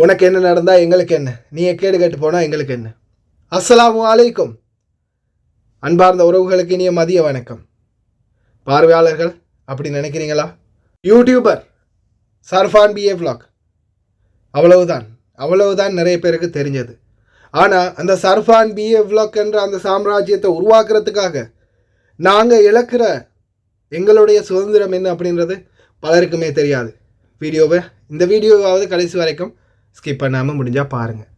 உனக்கு என்ன நடந்தால் எங்களுக்கு என்ன, நீ கேடு கேட்டு போனால் எங்களுக்கு என்ன. அஸ்ஸலாமு அலைக்கும். அன்பார்ந்த உறவுகளுக்கு இனிய மதிய வணக்கம். பார்வையாளர்கள் அப்படி நினைக்கிறீங்களா? யூடியூபர் சர்ஃபான் பிஏ விலாக் அவ்வளவுதான் நிறைய பேருக்கு தெரிஞ்சது. ஆனால் அந்த சர்ஃபான் பிஏ விலாக் என்ற அந்த சாம்ராஜ்யத்தை உருவாக்குறதுக்காக நாங்கள் இழக்கிற எங்களுடைய சுதந்திரம் என்ன அப்படின்றது பலருக்குமே தெரியாது. இந்த வீடியோவாவது கடைசி வரைக்கும் ஸ்கிப் பண்ணாமல் முடிஞ்சால் பாருங்கள்.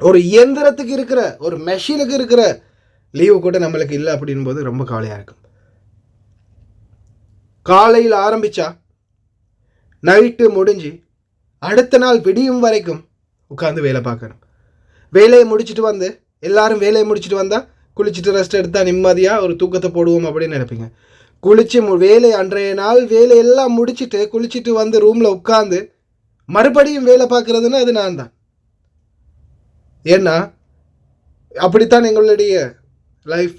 ஒரு இயந்திரத்துக்கு இருக்கிற, ஒரு மெஷினுக்கு இருக்கிற லீவு கூட நம்மளுக்கு இல்லை அப்படின்போது ரொம்ப கவலையாக இருக்கும். காலையில் ஆரம்பித்தா நைட்டு முடிஞ்சு அடுத்த நாள் விடியும் வரைக்கும் உட்காந்து வேலை பார்க்கணும். வேலையை முடிச்சுட்டு எல்லாரும் வேலையை முடிச்சுட்டு வந்தால் குளிச்சுட்டு ரெஸ்ட் எடுத்தால் நிம்மதியாக ஒரு தூக்கத்தை போடுவோம் அப்படின்னு நினைப்பீங்க. குளித்து அன்றைய நாள் வேலையெல்லாம் முடிச்சுட்டு குளிச்சுட்டு ரூமில் உட்காந்து மறுபடியும் வேலை பார்க்குறதுன்னு அது நான் தான். ஏன்னா அப்படித்தான் எங்களுடைய லைஃப்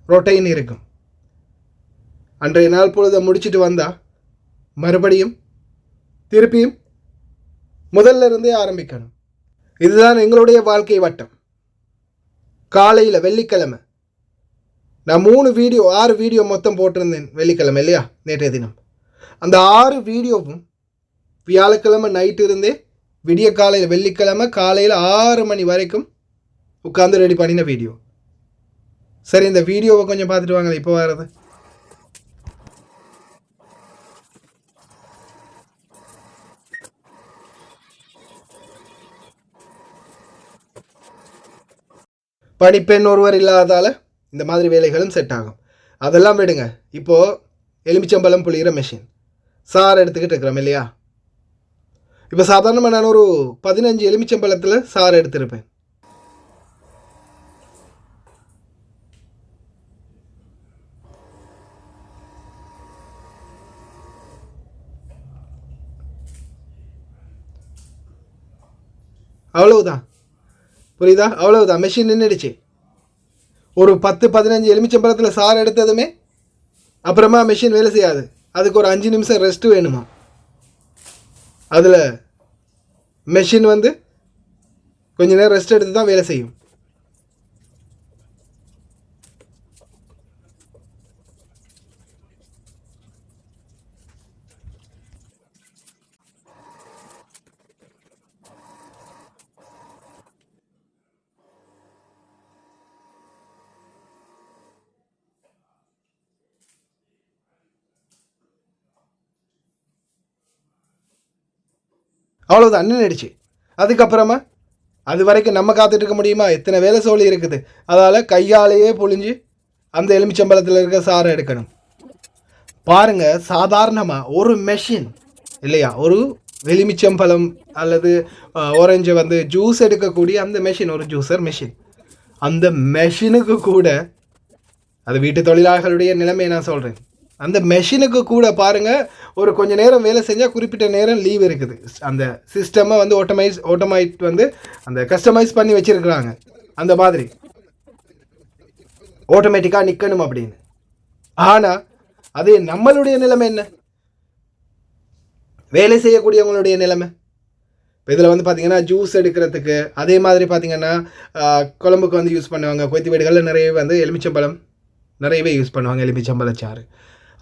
ரொட்டைன் இருக்கும். அன்றைய நாள் பொழுதை முடிச்சுட்டு வந்தால் மறுபடியும் திருப்பியும் முதல்ல இருந்தே ஆரம்பிக்கணும். இதுதான் எங்களுடைய வாழ்க்கை வட்டம். காலையில் வெள்ளிக்கிழமை நான் 6 வீடியோ மொத்தம் போட்டிருந்தேன். வெள்ளிக்கிழமை இல்லையா, நேற்றைய தினம். அந்த 6 வீடியோவும் வியாழக்கிழமை நைட்டு இருந்தே விடிய காலையில் வெள்ளிக்கிழமை காலையில் 6 மணி வரைக்கும் உட்காந்து ரெடி பண்ணின வீடியோ. சரி, இந்த வீடியோவை கொஞ்சம் பார்த்துட்டு வாங்க. இப்போ வர்றது பணிப்பெண் ஒருவர் இல்லாததால் இந்த மாதிரி வேலைகளும் செட் ஆகும். அதெல்லாம் விடுங்க. இப்போது எலுமிச்சம்பழம் புளிகிற மெஷின் சாறு எடுத்துக்கிட்டு இருக்கிறோம் இல்லையா. இப்போ சாதாரணமாக நான் ஒரு 15 எலுமிச்சம்பழத்தில் சாறு எடுத்திருப்பேன். அவ்வளவுதான், புரியுதா? அவ்வளவுதான், மெஷின் நின்றுடுச்சு. ஒரு 10-15 எலுமிச்சம்பழத்தில் சாறு எடுத்ததுமே அப்புறமா மெஷின் வேலை செய்யாது. அதுக்கு ஒரு 5 நிமிஷம் ரெஸ்ட்டு வேணுமா. அதில் மெஷின் கொஞ்ச நேரம் ரெஸ்ட் எடுத்து தான் வேலை செய்யும். அவ்வளோதான், நின்றுடுச்சு. அதுக்கப்புறமா அது வரைக்கும் நம்ம காத்துட்டு இருக்க முடியுமா? எத்தனை வேலை சோழி இருக்குது. அதால் கையாலேயே பொழிஞ்சு அந்த எலுமிச்சம்பழத்தில் இருக்க சாறை எடுக்கணும். பாருங்கள், சாதாரணமாக ஒரு மெஷின் இல்லையா, ஒரு எலுமிச்சம்பழம் அல்லது ஆரஞ்சு ஜூஸ் எடுக்கக்கூடிய அந்த மெஷின், ஒரு ஜூஸர் மெஷின், அந்த மெஷினுக்கு கூட, அது வீட்டு தொழிலாளர்களுடைய நிலைமையை நான் சொல்கிறேன், அந்த மெஷினுக்கு கூட பாருங்கள், ஒரு கொஞ்சம் நேரம் வேலை செஞ்சால் குறிப்பிட்ட நேரம் லீவ் இருக்குது. அந்த சிஸ்டமை ஆட்டோமைட் அந்த கஸ்டமைஸ் பண்ணி வச்சுருக்குறாங்க. அந்த மாதிரி ஆட்டோமேட்டிக்காக நிற்கணும் அப்படின்னு. ஆனால் அது நம்மளுடைய நிலைமை என்ன? வேலை செய்யக்கூடியவங்களுடைய நிலைமை. இப்போ இதில் பார்த்தீங்கன்னா ஜூஸ் எடுக்கிறதுக்கு, அதே மாதிரி பார்த்தீங்கன்னா குழம்புக்கு யூஸ் பண்ணுவாங்க. கொய்த்து வீடுகளில் நிறையவே எலுமிச்சம்பழம் நிறையவே யூஸ் பண்ணுவாங்க, எலுமிச்சம்பழச்சாறு.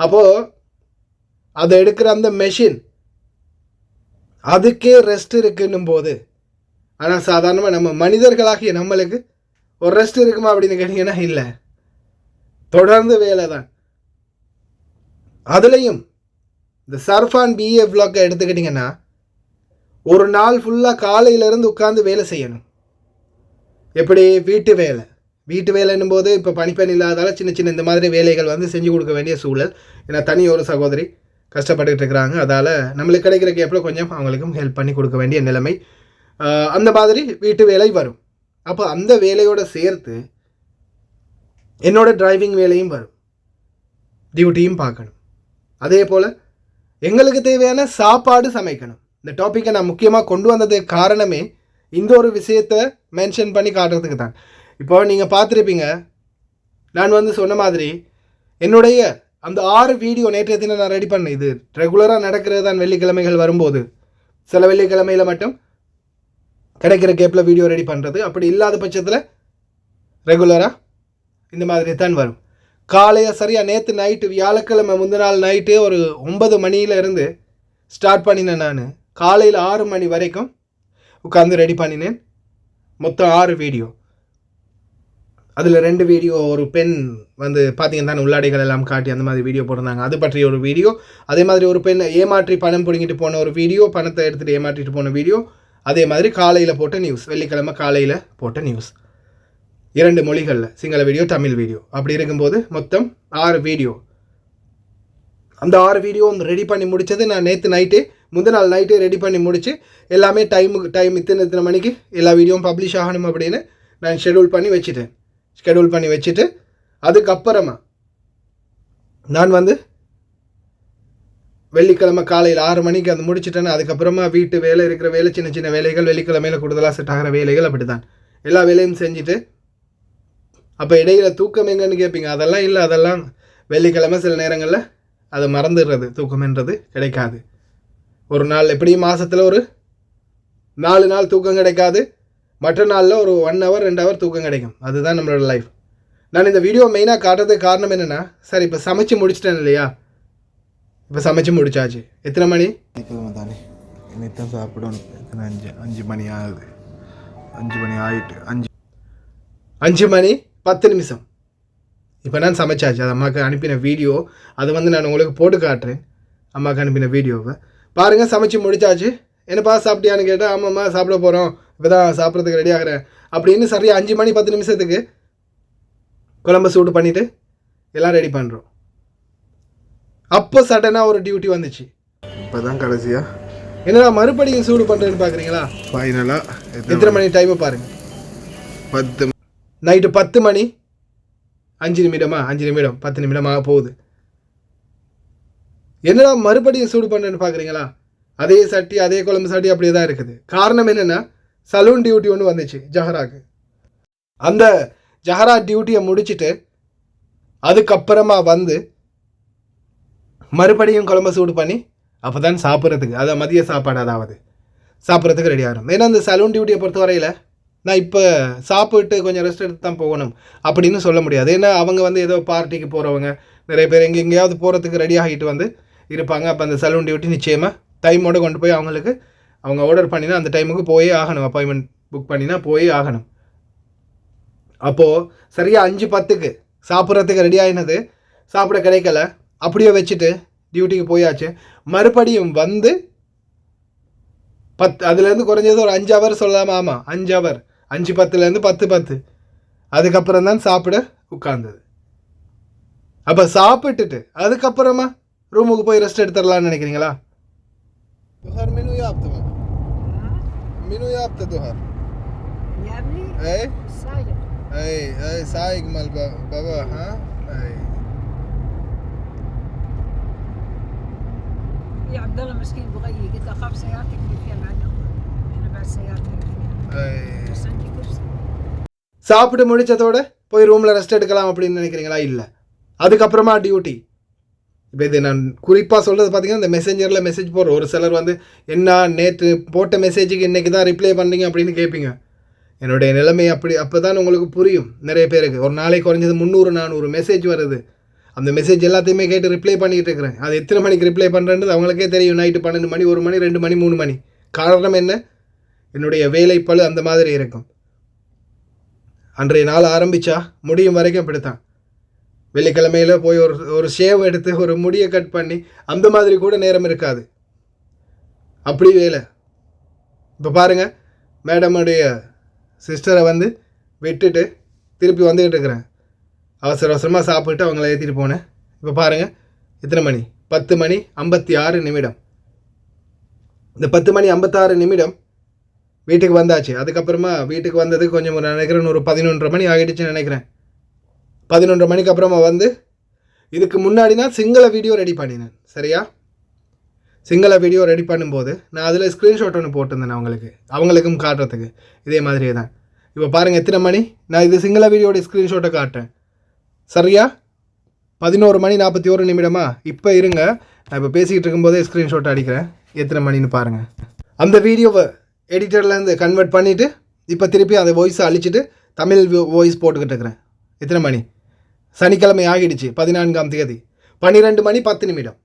அப்போது அதை எடுக்கிற அந்த மெஷின் அதுக்கே ரெஸ்ட் இருக்குன்னும் போது, ஆனால் சாதாரணமாக நம்ம மனிதர்களாகிய நம்மளுக்கு ஒரு ரெஸ்ட் இருக்குமா அப்படின்னு கேட்டிங்கன்னா இல்லை, தொடர்ந்து வேலை தான். அதுலேயும் இந்த சர்ஃபான் பிஏ விலாக்கை எடுத்துக்கிட்டிங்கன்னா ஒரு நாள் ஃபுல்லாக காலையிலேருந்து உட்காந்து வேலை செய்யணும். எப்படி? வீட்டு வேலைன்னும் போது இப்போ பணிப்பெண் இல்லாதால சின்ன இந்த மாதிரி வேலைகள் செஞ்சு கொடுக்க வேண்டிய சூழல். ஏன்னா தனி ஒரு சகோதரி கஷ்டப்பட்டுக்கிட்டு இருக்கிறாங்க. அதால் நம்மளுக்கு கிடைக்கிற கேப்பில் கொஞ்சம் அவங்களுக்கும் ஹெல்ப் பண்ணி கொடுக்க வேண்டிய நிலைமை. அந்த மாதிரி வீட்டு வேலை வரும். அப்போ அந்த வேலையோடு சேர்த்து என்னோடய டிரைவிங் வேலையும் வரும், டியூட்டியும் பார்க்கணும். அதே போல் எங்களுக்கு தேவையான சாப்பாடு சமைக்கணும். இந்த டாப்பிக்கை நான் முக்கியமாக கொண்டு வந்ததுக்கு காரணமே இந்த ஒரு விஷயத்தை மென்ஷன் பண்ணி காட்டுறதுக்கு தான். இப்போ நீங்கள் பார்த்துருப்பீங்க, நான் சொன்ன மாதிரி என்னுடைய அந்த 6 வீடியோ நேற்றைய தினம் நான் ரெடி பண்ணேன். இது ரெகுலராக நடக்கிறது தான். வெள்ளிக்கிழமைகள் வரும்போது சில வெள்ளிக்கிழமையில் மட்டும் கிடைக்கிற கேப்பில் வீடியோ ரெடி பண்ணுறது. அப்படி இல்லாத பட்சத்தில் ரெகுலராக இந்த மாதிரி தான் வரும். காலையில் சரியாக நேற்று நைட்டு வியாழக்கிழமை முந்தின நாள் நைட்டு ஒரு 9 மணியிலேருந்து ஸ்டார்ட் பண்ணினேன். நான் காலையில் 6 மணி வரைக்கும் உட்காந்து ரெடி பண்ணினேன். மொத்தம் 6 வீடியோ. அதில் 2 வீடியோ ஒரு பெண் வந்து பார்த்தீங்கன்னா உள்ளாடைகள் எல்லாம் காட்டி அந்த மாதிரி வீடியோ போட்டிருந்தாங்க, அது பற்றி ஒரு வீடியோ. அதே மாதிரி ஒரு பெண் ஏமாற்றி பணம் பிடிங்கிட்டு போன ஒரு வீடியோ, பணத்தை எடுத்துகிட்டு ஏமாற்றிட்டு போன வீடியோ. அதே மாதிரி காலையில் போட்ட நியூஸ், வெள்ளிக்கிழமை காலையில் போட்ட நியூஸ், 2 மொழிகளில், சிங்கள வீடியோ தமிழ் வீடியோ. அப்படி இருக்கும்போது மொத்தம் 6 வீடியோ. அந்த 6 வீடியோவும் ரெடி பண்ணி முடித்தது நான் நேற்று நைட்டே, முந்தின நாள் நைட்டே ரெடி பண்ணி முடித்து எல்லாமே டைம் இத்தனை மணிக்கு எல்லா வீடியோவும் பப்ளிஷ் ஆகணும் அப்படின்னு நான் ஷெடியூல் பண்ணி வச்சுட்டு அதுக்கப்புறமா நான் வந்து வெள்ளிக்கிழமை காலையில் 6 மணிக்கு அது முடிச்சுட்டேன்னு. அதுக்கப்புறமா வீட்டு வேலை இருக்கிற வேலை, சின்ன சின்ன வேலைகள், வெள்ளிக்கிழமையில் கூடுதலாக செட் ஆகிற வேலைகள், அப்படி தான் எல்லா வேலையும் செஞ்சுட்டு. அப்போ இடையில தூக்கம் எங்கன்னு கேட்பீங்க. அதெல்லாம் இல்லை, அதெல்லாம் வெள்ளிக்கிழமை சில நேரங்களில் அதை மறந்துடுறது, தூக்கம்ன்றது கிடைக்காது. ஒரு நாள் எப்படியும் மாதத்தில் ஒரு 4 நாள் தூக்கம் கிடைக்காது, மற்ற நாளில் ஒரு 1 hour 2 hour தூக்கம் கிடைக்கும். அதுதான் நம்மளோட லைஃப். நான் இந்த வீடியோ மெயினாக காட்டுறதுக்கு காரணம் என்னென்னா, சரி இப்போ சமைச்சு முடிச்சிட்டேன் இல்லையா, இப்போ சமைச்சு முடிச்சாச்சு. எத்தனை மணி தானே இன்னைத்தான் சாப்பிடணும். எத்தனை 5 மணி ஆகுது, 5 மணி ஆகிட்டு, 5 மணி 10 நிமிஷம். இப்போ நான் சமைச்சாச்சு. அது அம்மாவுக்கு அனுப்பின வீடியோ, அது வந்து நான் உங்களுக்கு போட்டு காட்டுறேன். அம்மாவுக்கு அனுப்பின வீடியோவை பாருங்கள். சமைச்சு முடிச்சாச்சு. என்னப்பா சாப்பிட்டியான்னு கேட்டால், ஆமாம்மா சாப்பிட போகிறோம், இப்போ தான் சாப்பிட்றதுக்கு ரெடி ஆகிறேன் அப்படின்னு சரியாக 5 மணி 10 நிமிஷத்துக்கு குழம்பு சூடு பண்ணிவிட்டு எல்லாம் ரெடி பண்ணுறோம். அப்போ சடனாக ஒரு டியூட்டி வந்துச்சு. இப்போ தான் கடைசியாக என்னடா மறுபடியும் சூடு பண்ணுறேன்னு பார்க்குறீங்களா? ஃபைனலாக எத்தனை மணி டைமை பாருங்கள். 10 நைட்டு 10 மணி 5 நிமிடமா, 5 நிமிடம் 10 நிமிடமாக போகுது. என்னடா மறுபடியும் சூடு பண்ணுறேன்னு பார்க்குறீங்களா? அதே சட்டி, அதே குழம்பு சட்டி அப்படியே தான் இருக்குது. காரணம் என்னென்னா, சலூன் டியூட்டி ஒன்று வந்துச்சு ஜஹராக்கு. அந்த ஜஹரா டியூட்டியை முடிச்சுட்டு அதுக்கப்புறமா வந்து மறுபடியும் குழம்பு சூடு பண்ணி அப்போ தான் சாப்பிட்றதுக்கு, அதை மதிய சாப்பாடு அதாவது சாப்பிட்றதுக்கு ரெடி ஆகும். ஏன்னா அந்த சலூன் டியூட்டியை பொறுத்த வரையில் நான் இப்போ சாப்பிட்டு கொஞ்சம் ரெஸ்ட் எடுத்து தான் போகணும் அப்படின்னு சொல்ல முடியாது. ஏன்னா அவங்க வந்து ஏதோ பார்ட்டிக்கு போகிறவங்க நிறைய பேர் எங்கேயாவது போகிறதுக்கு ரெடி ஆகிட்டு வந்து இருப்பாங்க. அப்போ அந்த சலூன் டியூட்டி நிச்சயமாக டைமோடு கொண்டு போய் அவங்களுக்கு அவங்க ஆர்டர் பண்ணினா அந்த டைமுக்கு போயே ஆகணும், அப்பாயின்மெண்ட் புக் பண்ணினா போயே ஆகணும். அப்போது சரியாக 5:10க்கு சாப்பிட்றதுக்கு ரெடி ஆகினது, சாப்பிட கிடைக்கல, அப்படியே வச்சுட்டு டியூட்டிக்கு போயாச்சு. மறுபடியும் வந்து 10, அதுலேருந்து குறைஞ்சது ஒரு 5 hour சொல்லலாமா? ஆமாம், 5 hour, 5:10லேருந்து 10:10 அதுக்கப்புறம் தான் சாப்பிட உட்கார்ந்தது. அப்போ சாப்பிட்டுட்டு அதுக்கப்புறமா ரூமுக்கு போய் ரெஸ்ட் எடுத்துடலான்னு நினைக்கிறீங்களா? ظهر منو يابطه منو يابطه ظهر يا ابني اي سايق اي سايق مال بابا ها اي يا عبد الله مسكين بغيي قلت له اخاف سيارتك اللي فيها مع انا بعد سيارتي اللي فيها اي بس عندي كرسي. சாப்பிட்டு முடிச்சதோட போய் ரூமில் ரெஸ்ட் எடுக்கலாம் அப்படின்னு நினைக்கிறீங்களா? இல்லை, அதுக்கப்புறமா டியூட்டி. இப்போ இது நான் குறிப்பாக சொல்கிறது பார்த்தீங்கன்னா, இந்த மெசேஞ்சரில் மெசேஜ் போடுற ஒரு சிலர் வந்து என்ன நேற்று போட்ட மெசேஜுக்கு இன்றைக்கி தான் ரிப்ளை பண்ணுறீங்க அப்படின்னு கேட்பீங்க. என்னுடைய நிலைமை அப்போ தான் உங்களுக்கு புரியும். நிறைய பேருக்கு ஒரு நாளைக்கு குறைஞ்சது 300-400 மெசேஜ் வருது. அந்த மெசேஜ் எல்லாத்தையுமே கேட்டு ரிப்ளை பண்ணிகிட்டு இருக்கிறேன். அது எத்தனை மணிக்கு ரிப்ளை பண்ணுறேன்றது அவங்களுக்கே தெரியும். நைட்டு 12 மணி, 1 மணி, 2 மணி, 3 மணி. காரணம் என்ன? என்னுடைய வேலைப்பளு அந்த மாதிரி இருக்கும். அன்றைய நாள் ஆரம்பித்தா முடியும் வரைக்கும் இப்படித்தான். வெள்ளிக்கிழமையில் போய் ஒரு ஷேவ் எடுத்து ஒரு முடியை கட் பண்ணி அந்த மாதிரி கூட நேரம் இருக்காது. அப்படி வேலை. இப்போ பாருங்கள், மேடமுடைய சிஸ்டரை வந்து விட்டுட்டு திருப்பி வந்துக்கிட்டு இருக்கிறேன். அவசரமாக சாப்பிட்டு அவங்கள ஏற்றிட்டு போனேன். இப்போ பாருங்கள் எத்தனை மணி? 10 மணி 56 நிமிடம். இந்த 10 மணி 56 நிமிடம் வீட்டுக்கு வந்தாச்சு. அதுக்கப்புறமா வீட்டுக்கு வந்தது கொஞ்சம் நினைக்கிறேன் ஒரு 11:30 மணி ஆகிடுச்சுன்னு நினைக்கிறேன். 11:30 மணிக்கு அப்புறமா வந்து இதுக்கு முன்னாடி நான் சிங்கள வீடியோ ரெடி பண்ணினேன். சரியா? சிங்கள வீடியோ ரெடி பண்ணும்போது நான் அதில் ஸ்க்ரீன்ஷாட் ஒன்று போட்டிருந்தேன் அவங்களுக்கும் காட்டுறதுக்கு. இதே மாதிரியே தான். இப்போ பாருங்கள் எத்தனை மணி. நான் இது சிங்கள வீடியோட ஸ்க்ரீன்ஷாட்டை காட்டுறேன். சரியா? 11 மணி 41 நிமிடமா? இப்போ இருங்க, நான் இப்போ பேசிக்கிட்டு இருக்கும்போதே ஸ்க்ரீன்ஷாட் அடிக்கிறேன். எத்தனை மணின்னு பாருங்கள். அந்த வீடியோவை எடிட்டர்லேருந்து கன்வெர்ட் பண்ணிவிட்டு இப்போ திருப்பி அந்த வாய்ஸை அழிச்சிட்டு தமிழ் வாய்ஸ் போட்டுக்கிட்டு இருக்கிறேன். எத்தனை மணி? சனிக்கிழமை ஆகிடுச்சு, 14ஆம் தேதி 12 மணி 10 நிமிடம்.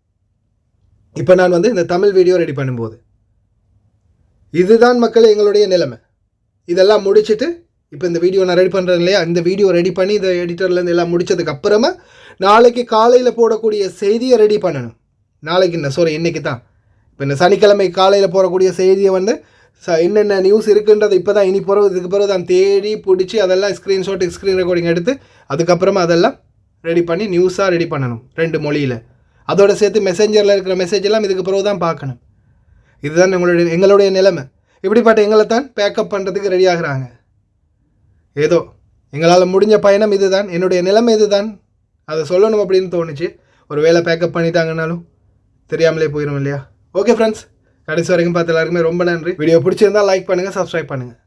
இப்போ நான் வந்து இந்த தமிழ் வீடியோ ரெடி பண்ணும்போது இதுதான் மக்கள் எங்களுடைய நிலைமை. இதெல்லாம் முடிச்சுட்டு இப்போ இந்த வீடியோ நான் ரெடி பண்ணுறேன் இல்லையா, இந்த வீடியோ ரெடி பண்ணி இந்த எடிட்டர்லேருந்து எல்லாம் முடித்ததுக்கு அப்புறமா நாளைக்கு காலையில் போடக்கூடிய செய்தியை ரெடி பண்ணணும். நாளைக்கு என்ன இன்றைக்கி தான் இப்போ இந்த சனிக்கிழமை காலையில் போடக்கூடிய செய்தியை வந்து என்னென்ன நியூஸ் இருக்குன்றது இப்போ தான் இதுக்கு பிறகு தான் தேடி பிடிச்சி அதெல்லாம் ஸ்க்ரீன்ஷாட் ஸ்க்ரீன் ரெக்கார்டிங் எடுத்து அதுக்கப்புறமா அதெல்லாம் ரெடி பண்ணி நியூஸாக ரெடி பண்ணணும் 2 மொழியில். அதோடு சேர்த்து மெசேஞ்சரில் இருக்கிற மெசேஜ் எல்லாம் இதுக்கு பிறகு தான் பார்க்கணும். இதுதான் எங்களுடைய நிலைமை. இப்படிப்பட்ட எங்களை தான் பேக்கப் பண்ணுறதுக்கு ரெடி ஆகுறாங்க. ஏதோ எங்களால் முடிஞ்ச பயணம் இது தான், என்னுடைய நிலைமை இது தான், அதை சொல்லணும் அப்படின்னு தோணுச்சு. ஒரு வேளை பேக்கப் பண்ணிட்டாங்கன்னாலும் தெரியாமலே போயிடும் இல்லையா. ஓகே ஃப்ரெண்ட்ஸ், கடைசி வரைக்கும் பார்த்து எல்லாருக்குமே ரொம்ப நன்றி. வீடியோ பிடிச்சிருந்தால் லைக் பண்ணுங்கள், சப்ஸ்கிரைப் பண்ணுங்கள்.